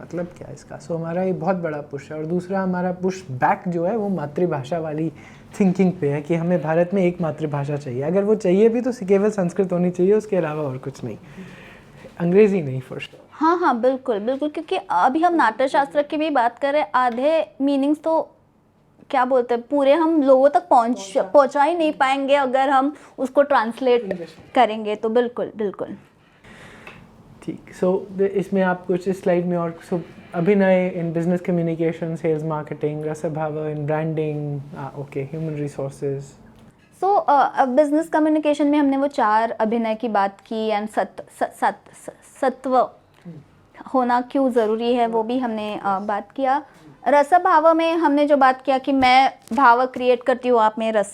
मतलब क्या इसका? सो हमारा ये बहुत बड़ा पुश है. और दूसरा हमारा पुश बैक जो है वो मातृभाषा वाली थिंकिंग पे है कि हमें भारत में एक मातृभाषा चाहिए. अगर वो चाहिए भी तो केवल संस्कृत होनी चाहिए, उसके अलावा और कुछ नहीं, अंग्रेजी नहीं फॉर श्योर. हाँ, बिल्कुल, क्योंकि अभी हम नाट्यशास्त्र की भी बात करें, आधे मीनिंग्स तो क्या बोलते हैं पूरे हम लोगों तक पहुंचा ही नहीं पाएंगे अगर हम उसको ट्रांसलेट करेंगे, तो बिल्कुल ठीक. सो इसमें आप कुछ इस स्लाइड में और अभिनय in business communication, sales marketing, रसभाव in branding, okay, human resources. So business communication में हमने वो 4 अभिनय की बात की, एंड सत्व होना क्यों ज़रूरी है वो भी हमने बात किया. रसभाव में हमने जो बात किया कि मैं भाव क्रिएट करती हूँ, आप में रस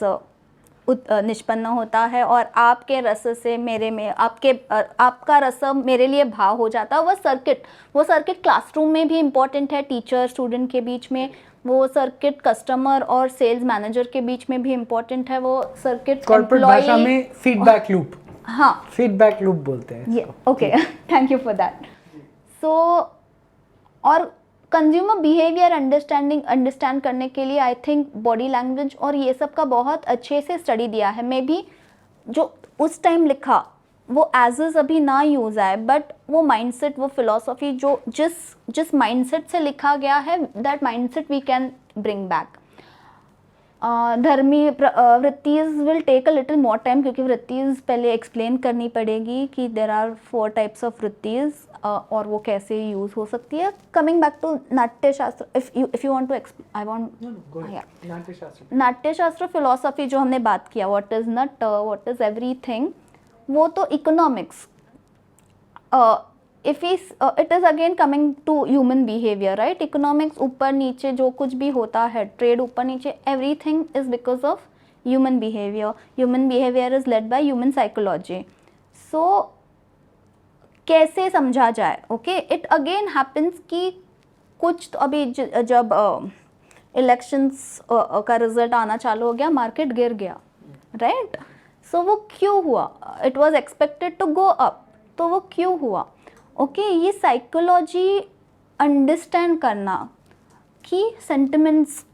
निष्पन्न होता है, और आपके रस से मेरे में आपका रस मेरे लिए भाव हो जाता है. वो सर्किट क्लासरूम में भी इम्पॉर्टेंट है, टीचर स्टूडेंट के बीच में. वो सर्किट कस्टमर और सेल्स मैनेजर के बीच में भी इम्पॉर्टेंट है. वो सर्किट कॉर्पोरेट भाषा में फीडबैक लूप, हाँ, फीडबैक लूप बोलते हैं. Okay, thank you for that. So और कंज्यूमर बिहेवियर अंडरस्टैंड करने के लिए आई थिंक बॉडी लैंग्वेज और ये सब का बहुत अच्छे से स्टडी दिया है. मे बी जो उस टाइम लिखा वो एज इज अभी ना यूज़ आए, बट वो माइंडसेट, वो फिलॉसफी जो जिस माइंडसेट से लिखा गया है, that mindset we can bring back. धर्मी वृत्तिज will take a little more time, क्योंकि वृत्तिज पहले एक्सप्लेन करनी पड़ेगी कि देर आर 4 टाइप्स ऑफ वृत्तिज और वो कैसे यूज़ हो सकती है. Coming back to Natyashastra, if you want to I want Natyashastra philosophy जो हमने बात किया, व्हाट इज नट, व्हाट इज एवरीथिंग, वो तो economics. If it is again coming to human behaviour, right. Economics ऊपर नीचे जो कुछ भी होता है, ट्रेड ऊपर नीचे, everything is because of human behaviour. Human behaviour is led by human psychology. So कैसे समझा जाए? ओके, इट अगेन हैपन्स कि कुछ तो अभी जब इलेक्शंस का रिजल्ट आना चालू हो गया, मार्केट गिर गया, राइट. सो वो क्यों हुआ? It was expected to go up, तो वो क्यों हुआ? ओके, ये साइकोलॉजी अंडरस्टैंड करना कि सेंटिमेंट्स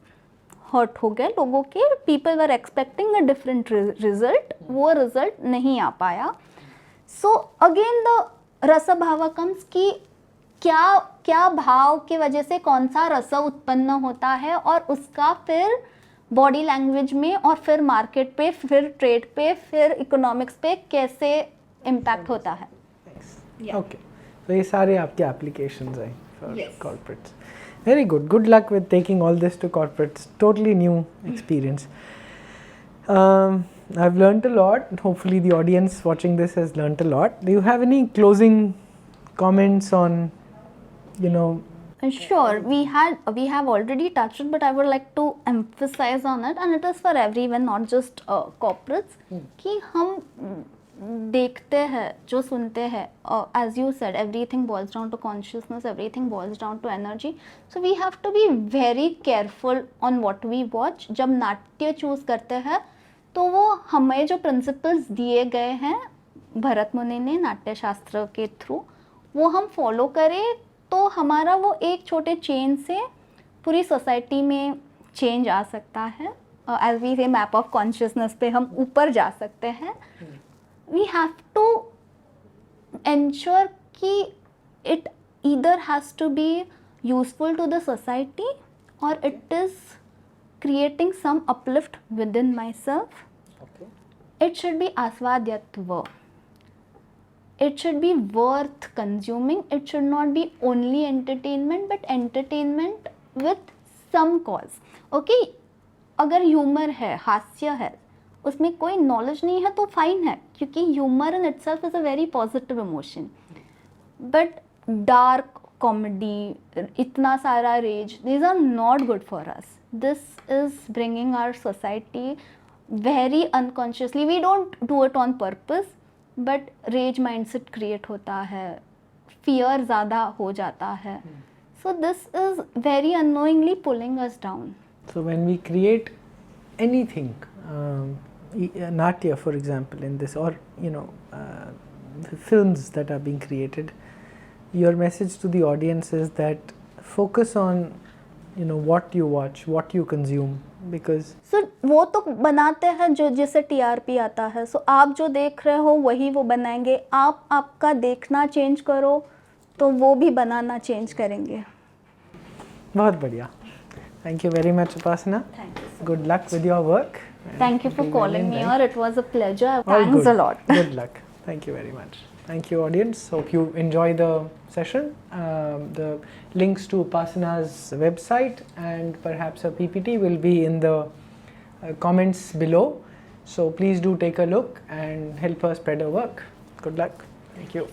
हर्ट हो गए लोगों के, people were expecting a different result, वो रिजल्ट नहीं आ पाया. सो अगेन द रसभाव कम्स कि क्या भाव की वजह से कौन सा रस उत्पन्न होता है, और उसका फिर बॉडी लैंग्वेज में, और फिर मार्केट पे, फिर ट्रेड पे, फिर इकोनॉमिक्स पे कैसे इम्पैक्ट होता है. ओके, तो ये सारे आपके एप्लीकेशंस हैं for corporates. Very good. Good luck with taking all this to corporates. Totally new experience. I've learnt a lot. Hopefully the audience watching this has learnt a lot. Do you have any closing comments on, Sure, we have already touched it, but I would like to emphasize on it, and it is for everyone, not just corporates, कि हम देखते हैं, जो सुनते हैं, as you said everything boils down to consciousness, everything boils down to energy. So we have to be very careful on what we watch. जब Natya choose करते हैं तो वो हमें जो प्रिंसिपल्स दिए गए हैं भरत मुनि ने नाट्य शास्त्र के थ्रू, वो हम फॉलो करें तो हमारा वो एक छोटे चेंज से पूरी सोसाइटी में चेंज आ सकता है. As we say map of consciousness पे हम ऊपर जा सकते हैं. वी हैव टू एंश्योर कि it either has to be useful to the society और it is creating some uplift within myself. Okay. It should be asvadyatva. It should be worth consuming. It should not be only entertainment, but entertainment with some cause. Okay, अगर humour है, हास्य है, उसमें कोई knowledge नहीं है तो fine है, क्योंकि humour in itself is a very positive emotion. But dark comedy, इतना सारा raise, these are not good for us. This is bringing our society very unconsciously. We don't do it on purpose, but rage mindset create होता है, fear ज़्यादा हो जाता है. So this is very unknowingly pulling us down. So when we create anything, natya for example in this, or the films that are being created, your message to the audience is that focus on what you watch, what you consume, because So वो तो बनाते हैं जो जिससे TRP आता है. So आप जो देख रहे हो वही वो बनाएंगे. आप आपका देखना चेंज करो तो वो भी बनाना चेंज करेंगे. बहुत बढ़िया. Thank you very much, Upasana. Thank you. Good luck with your work. Thank you for Doing well calling in me life. here. It was a pleasure. All Thanks good. a lot. Good luck. Thank you very much. Thank you, audience. Hope you enjoy the session. The links to Upasana's website and perhaps her PPT will be in the comments below. So please do take a look and help her spread her work. Good luck. Thank you.